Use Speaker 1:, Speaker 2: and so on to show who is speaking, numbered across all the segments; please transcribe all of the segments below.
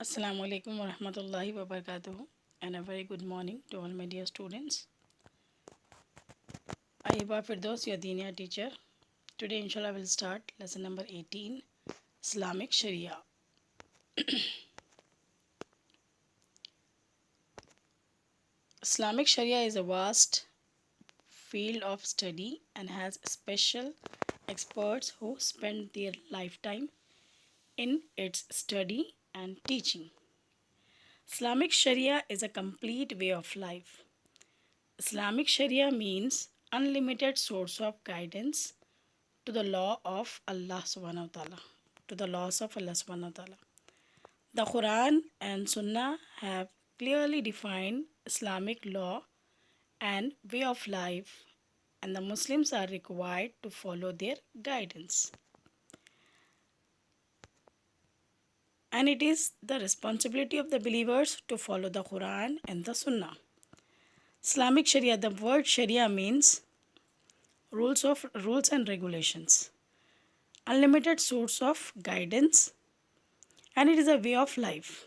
Speaker 1: Assalamu alaikum wa rahmatullahi wa barakatuh, and a very good morning to all my dear students. I Hiba Firdaus, your Deeniyah teacher. Today inshallah will start lesson number 18, Islamic Sharia. Islamic Sharia is a vast field of study and has special experts who spend their lifetime in its study and teaching. Islamic Sharia is a complete way of life. Islamic Sharia means unlimited source of guidance to the law of Allah subhanahu wa ta'ala, to the laws of Allah subhanahu wa ta'ala. The Quran and Sunnah have clearly defined Islamic law and way of life, and the Muslims are required to follow their guidance. And it is the responsibility of the believers to follow the Quran and the Sunnah. Islamic Sharia, the word Sharia means rules and regulations, unlimited source of guidance, and it is a way of life.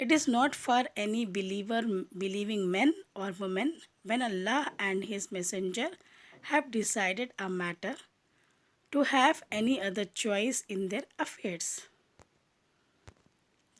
Speaker 1: It is not for any believing men or women when Allah and His Messenger have decided a matter to have any other choice in their affairs.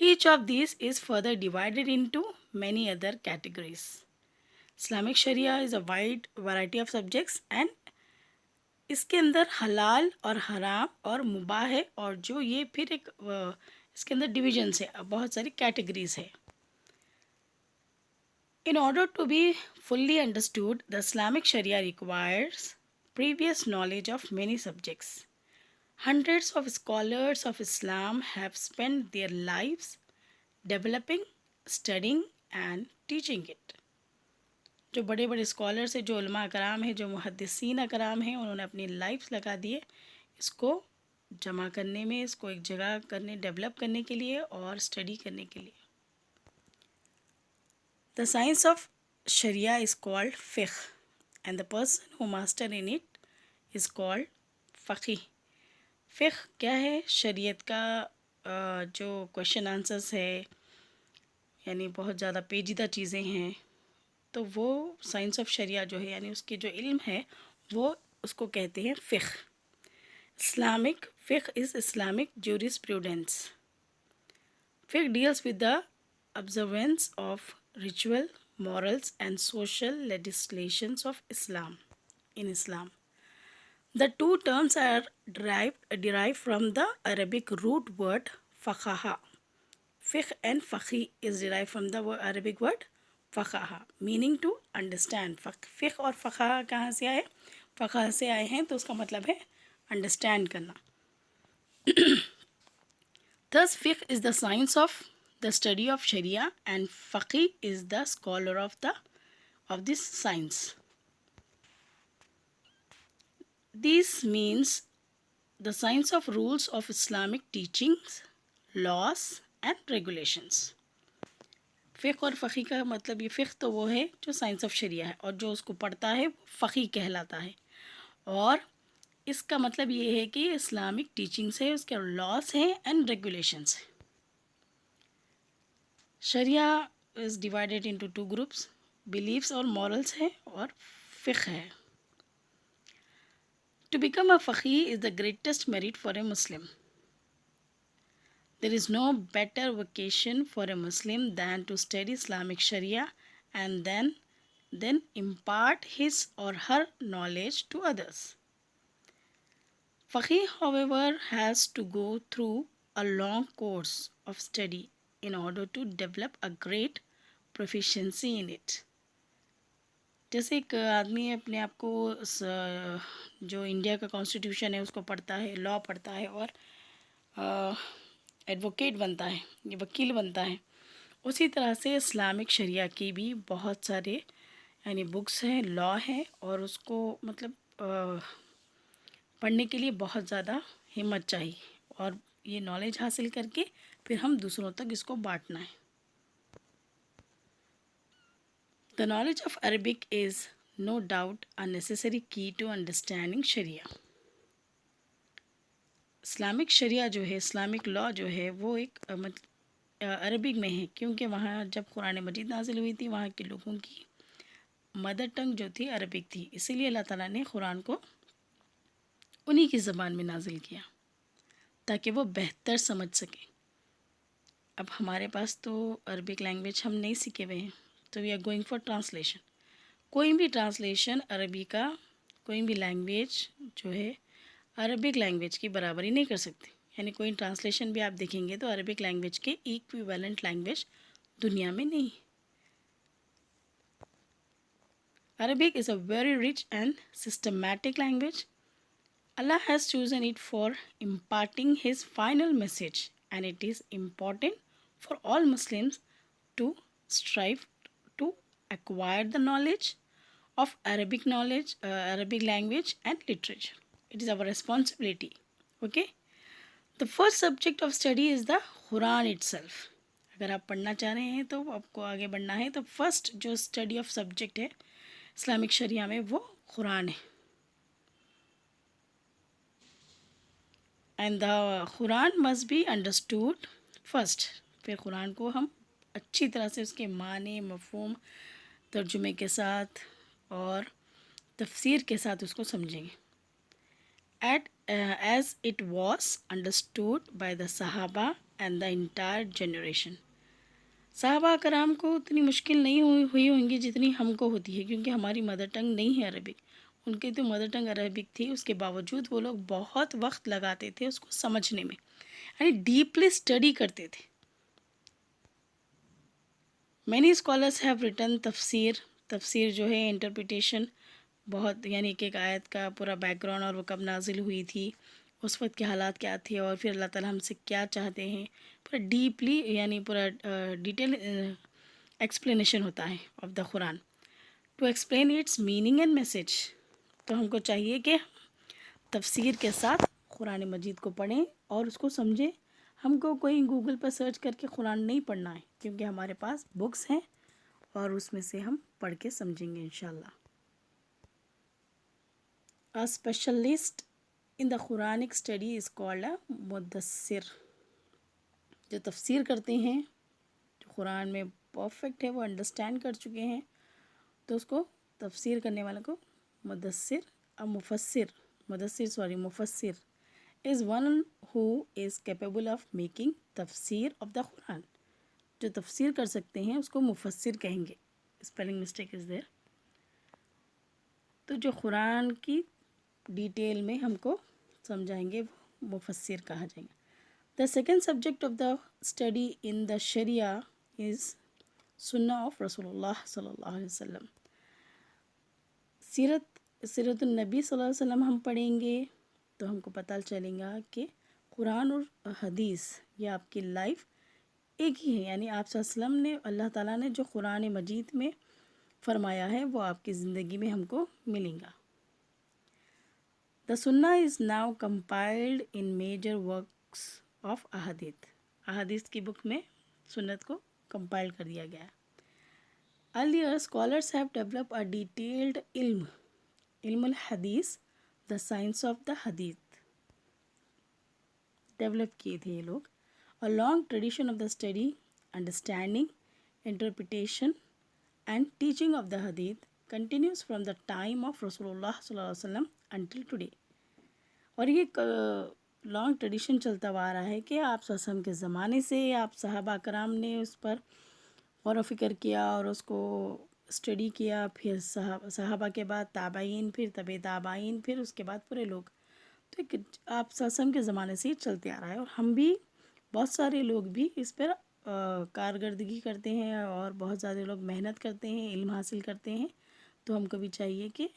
Speaker 1: Each of these is further divided into many other categories. Islamic Sharia is a wide variety of subjects and اس کے اندر حلال اور حرام اور مباح ہے، اور جو یہ پھر ایک اس کے اندر ڈویژنس ہے، بہت ساری کیٹیگریز ہے. In order to be fully understood, the Islamic Sharia requires previous knowledge of many subjects. Hundreds of scholars of Islam have spent their lives developing, studying and teaching it. جو بڑے بڑے scholars ہیں، جو علماء کرام ہیں، جو محدثین کرام ہیں، انہوں نے اپنی لائف لگا دیے اس کو جمع کرنے میں، اس کو ایک جگہ کرنے، ڈیولپ کرنے کے لیے اور اسٹڈی کرنے کے لیے. The science of Sharia is called fiqh and the person who master in it is called faqih. فقہ کیا ہے؟ شریعت کا جو کویشچن آنسرس ہے، یعنی بہت زیادہ پیچیدہ چیزیں ہیں، تو وہ سائنس آف شریعہ جو ہے، یعنی اس کے جو علم ہے وہ اس کو کہتے ہیں فقہ. اسلامک فقہ از اسلامک جورسپروڈنس. فقہ deals with the observance of ritual, morals and social legislations of Islam. In Islam, the two terms are derived from the Arabic root word faqaha. Fiqh and faqih is derived from the Arabic word فقہ meaning to understand. فقہ اور فقہ کہاں سے آئے؟ فقہ سے آئے ہیں، تو اس کا مطلب ہے انڈرسٹینڈ کرنا. Thus fiqh is the science of the study of Sharia and faqih is the scholar of this science. This means the science of rules of Islamic teachings, laws and regulations. فقہ اور فقی کا مطلب، یہ فقہ تو وہ ہے جو سائنس آف شریعہ ہے، اور جو اس کو پڑھتا ہے وہ فقی کہلاتا ہے. اور اس کا مطلب یہ ہے کہ اسلامک ٹیچنگس ہے، اس کے لاس ہیں اینڈ ریگولیشنس ہیں. Sharia is divided into two groups, beliefs اور مورلس ہے، اور فقہ ہے. ٹو بیکم اے فقی is the greatest merit for a Muslim. There is no better vocation for a Muslim than to study Islamic Sharia and then impart his or her knowledge to others. Faqih, however, has to go through a long course of study in order to develop a great proficiency in it. جیسے ایک آدمی اپنے آپ کو جو India کا constitution ہے اس کو پڑھتا ہے، لا پڑھتا ہے اور ایڈوکیٹ بنتا ہے، یہ وکیل بنتا ہے، اسی طرح سے اسلامک شریعہ کی بھی بہت سارے یعنی بکس ہیں، لا ہیں، اور اس کو مطلب پڑھنے کے لیے بہت زیادہ ہمت چاہیے، اور یہ نالج حاصل کر کے پھر ہم دوسروں تک اس کو بانٹنا ہے. The knowledge of Arabic is no doubt a necessary key to understanding Sharia. Islamic Sharia جو ہے، اسلامک لا جو ہے، وہ ایک عربک میں ہے، کیونکہ وہاں جب قرآن مجید نازل ہوئی تھی وہاں کے لوگوں کی مدر ٹنگ جو تھی عربک تھی، اسی لیے اللہ تعالیٰ نے قرآن کو انہی کی زبان میں نازل کیا تاکہ وہ بہتر سمجھ سکیں. اب ہمارے پاس تو عربک لینگویج ہم نہیں سیکھے ہوئے ہیں، تو we are going for translation. کوئی بھی ٹرانسلیشن عربی کا، کوئی بھی لینگویج جو ہے عربک لینگویج کی برابری نہیں کر سکتی. یعنی کوئی ٹرانسلیشن بھی آپ دیکھیں گے تو عربک لینگویج کے ایکویویلنٹ لینگویج دنیا میں نہیں. Arabic is a very rich and systematic language. Allah has chosen it for imparting His final message, and it is important for all Muslims to strive to acquire the knowledge of Arabic language and literature. It is our responsibility. Okay? The first subject of study is the Quran itself. اگر آپ پڑھنا چاہ رہے ہیں تو آپ کو آگے بڑھنا ہے تو فرسٹ جو اسٹڈی آف سبجیکٹ ہے اسلامک شریعہ میں وہ قرآن ہے. And the Quran must be understood first. پھر قرآن کو ہم اچھی طرح سے اس کے معنی، مفہوم، ترجمے کے ساتھ اور تفسیر کے ساتھ اس کو سمجھیں گے. As it was understood by the Sahaba and the entire generation. صحابہ کرام کو اتنی مشکل نہیں ہوئی ہوں گی جتنی ہم کو ہوتی ہے، کیونکہ ہماری مدر ٹنگ نہیں ہے عربک. ان کی تو مدر ٹنگ عربک تھی، اس کے باوجود وہ لوگ بہت وقت لگاتے تھے اس کو سمجھنے میں، یعنی ڈیپلی اسٹڈی کرتے تھے. مینی اسکالرس ہیو ریٹن تفسیر جو ہے انٹرپریٹیشن، بہت یعنی ایک ایک آیت کا پورا بیک گراؤنڈ اور وہ کب نازل ہوئی تھی، اس وقت کے حالات کیا تھے، اور پھر اللہ تعالیٰ ہم سے کیا چاہتے ہیں، پورا ڈیپلی یعنی پورا ڈیٹیل ایکسپلینیشن ہوتا ہے of the Quran to explain its meaning and message. تو ہم کو چاہیے کہ تفسیر کے ساتھ قرآن مجید کو پڑھیں اور اس کو سمجھیں. ہم کو کوئی گوگل پر سرچ کر کے قرآن نہیں پڑھنا ہے، کیونکہ ہمارے پاس بکس ہیں اور اس میں سے ہم پڑھ کے سمجھیں گے انشاءاللہ. A specialist in the Quranic study is called a Mudassir. جو تفسیر کرتے ہیں، جو قرآن میں پرفیکٹ ہے، وہ انڈرسٹینڈ کر چکے ہیں، تو اس کو تفسیر کرنے والے کو مفسر is one who is capable of making تفسیر of the Quran. جو تفسیر کر سکتے ہیں اس کو مفسر کہیں گے. اسپیلنگ مسٹیک از دیر. تو جو قرآن کی ڈیٹیل میں ہم کو سمجھائیں گے وہ مفسر کہا جائیں گے. The second subject of the study in the Sharia is سنہ آف رسول اللہ صلی اللہ علیہ وسلم. سیرت النبی صلی اللہ علیہ وسلم ہم پڑھیں گے تو ہم کو پتہ چلیں گا کہ قرآن اور حدیث یہ آپ کی لائف ایک ہی ہے، یعنی آپ صلی اللہ علیہ وسلم نے، اللہ تعالیٰ نے جو قرآن مجید میں فرمایا ہے وہ آپ کی زندگی میں ہم کو ملیں گا. The Sunnah is now compiled in major works of احادیث. احادیث کی بک میں سنت کو کمپائل کر دیا گیا ہے. Earlier scholars have developed a detailed علم الحدیث, the science of the hadith. Develop کیے تھے یہ لوگ. A long tradition of the study, understanding, interpretation and teaching of the hadith continues from the time of Rasulullah صلی اللہ علیہ وسلم until today. اور یہ لانگ ٹریڈیشن چلتا ہوا آ رہا ہے کہ آپ صلی اللہ علیہ وسلم کے زمانے سے آپ صحابہ کرام نے اس پر غور و فکر کیا اور اس کو اسٹڈی کیا، پھر صحابہ کے بعد تابعین، پھر طب تابعین، پھر اس کے بعد پورے لوگ. تو آپ صلی اللہ علیہ وسلم کے زمانے سے ہی چلتے آ رہا ہے، اور ہم بھی بہت سارے لوگ بھی اس پر کارکردگی کرتے ہیں اور بہت زیادہ لوگ محنت کرتے ہیں، علم حاصل کرتے ہیں. تو ہم کو بھی چاہیے کہ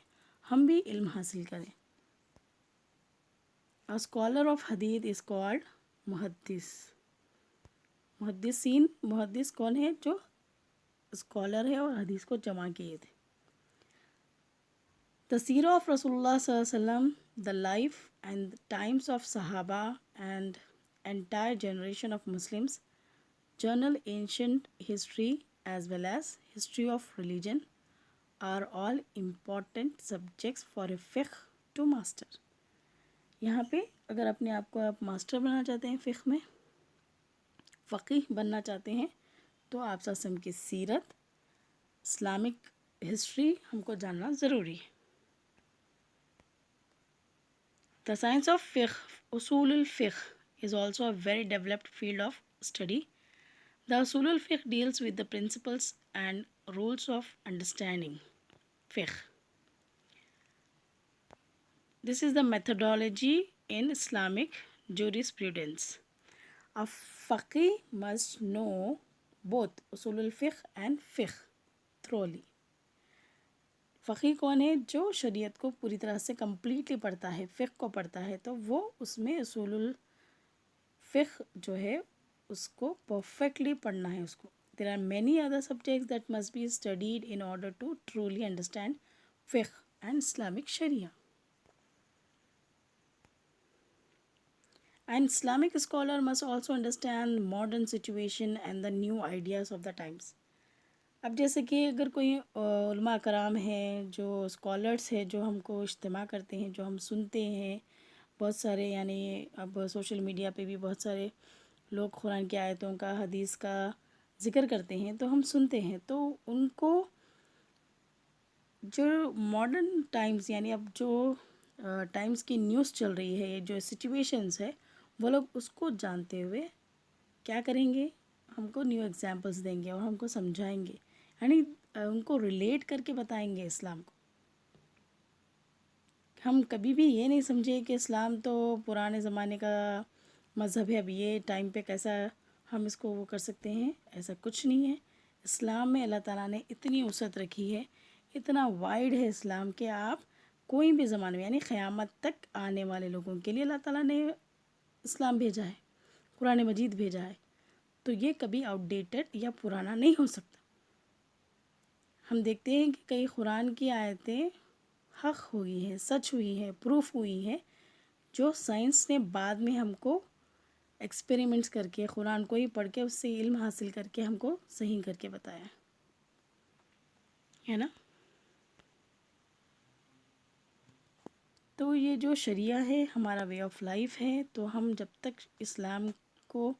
Speaker 1: ہم بھی علم حاصل کریں. A scholar of حدیث is called محدث. محدث کون ہے؟ جو اسکالر ہے اور حدیث کو جمع کیے تھے. The سیرہ of رسول اللہ صلی اللہ علیہ وسلم, the life and times of صحابہ and entire generation of Muslims, journal ancient history as well as history of religion are all important subjects for a fiqh to master. یہاں پہ اگر اپنے آپ کو آپ ماسٹر بننا چاہتے ہیں، فقہ میں فقیہ بننا چاہتے ہیں، تو آپ صلی اللہ علیہ وسلم کی سیرت، اسلامک ہسٹری ہم کو جاننا ضروری ہے. The science of fiqh, usul al-fiqh, is also a very developed field of study. The usul al-fiqh deals with the principles and rules of understanding fiqh. This is the methodology in Islamic jurisprudence. A faqih must know both usul al-fiqh and fiqh thoroughly. فقیہ کون ہے؟ جو شریعت کو پوری طرح سے completely پڑھتا ہے، فقہ کو پڑھتا ہے، تو وہ اس میں اصول الفقہ جو ہے اس کو پرفیکٹلی پڑھنا ہے. اس کو there are many other subjects that must be studied in order to truly understand fiqh and Islamic Sharia. An Islamic scholar must also understand modern situation and the new ideas of the times. اب جیسے کہ اگر کوئی علماء کرام ہیں، جو scholars ہیں، جو ہم کو اجتماع کرتے ہیں، جو ہم سنتے ہیں، بہت سارے یعنی اب سوشل میڈیا پہ بھی بہت سارے لوگ قرآن کی آیتوں کا، حدیث کا ذکر کرتے ہیں، تو ہم سنتے ہیں. تو ان کو جو ماڈرن ٹائمز یعنی اب جو ٹائمز کی نیوز چل رہی ہے، جو سچویشنز ہے، وہ لوگ اس کو جانتے ہوئے کیا کریں گے؟ ہم کو نیو ایگزامپلس دیں گے اور ہم کو سمجھائیں گے، یعنی ان کو ریلیٹ کر کے بتائیں گے اسلام کو. ہم کبھی بھی یہ نہیں سمجھے کہ اسلام تو پرانے زمانے کا مذہب ہے، اب یہ ٹائم پہ کیسا ہم اس کو وہ کر سکتے ہیں. ایسا کچھ نہیں ہے. اسلام میں اللہ تعالیٰ نے اتنی وسعت رکھی ہے، اتنا وائڈ ہے اسلام کہ آپ کوئی بھی زمانے میں، یعنی قیامت تک آنے والے لوگوں کے لیے اللہ تعالیٰ نے اسلام بھیجا ہے، قرآن مجید بھیجا ہے. تو یہ کبھی آؤٹ ڈیٹڈ یا پرانا نہیں ہو سکتا. ہم دیکھتے ہیں کہ کئی قرآن کی آیتیں حق ہوئی ہیں، سچ ہوئی ہیں، پروف ہوئی ہیں، جو سائنس نے بعد میں ہم کو ایکسپیریمنٹس کر کے قرآن کو ہی پڑھ کے اس سے علم حاصل کر کے ہم کو صحیح کر کے بتایا ہے نا. تو یہ جو شریعہ ہے ہمارا وے آف لائف ہے، تو ہم جب تک اسلام کو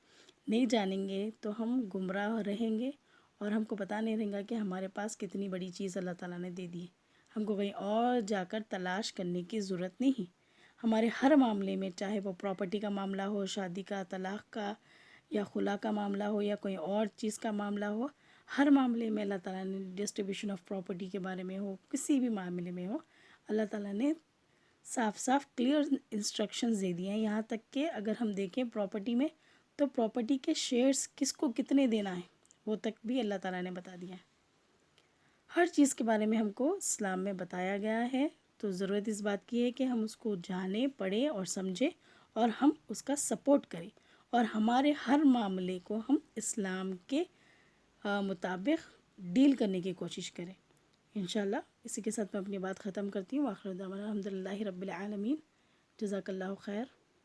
Speaker 1: نہیں جانیں گے تو ہم گمراہ رہیں گے، اور ہم کو پتہ نہیں رہے گا کہ ہمارے پاس کتنی بڑی چیز اللہ تعالیٰ نے دے دی ہے. ہم کو کہیں اور جا کر تلاش کرنے کی ضرورت نہیں. ہمارے ہر معاملے میں، چاہے وہ پراپرٹی کا معاملہ ہو، شادی کا، طلاق کا، یا خلا کا معاملہ ہو، یا کوئی اور چیز کا معاملہ ہو، ہر معاملے میں اللہ تعالیٰ نے ڈسٹریبیوشن آف پراپرٹی کے بارے میں ہو، کسی بھی معاملے میں ہو، اللہ تعالیٰ نے صاف صاف کلیئر انسٹرکشنز دے دیے ہیں. یہاں تک کہ اگر ہم دیکھیں پراپرٹی میں، تو پراپرٹی کے شیئرز کس کو کتنے دینا ہے وہ تک بھی اللہ تعالیٰ نے بتا دیا ہے. ہر چیز کے بارے میں ہم کو اسلام میں بتایا گیا ہے. تو ضرورت اس بات کی ہے کہ ہم اس کو جانیں، پڑھیں اور سمجھیں، اور ہم اس کا سپورٹ کریں، اور ہمارے ہر معاملے کو ہم اسلام کے مطابق ڈیل کرنے کی کوشش کریں. انشاءاللہ اسی کے ساتھ میں اپنی بات ختم کرتی ہوں. آخر دعوانا الحمد للہ رب العالمین. جزاک اللہ خیر.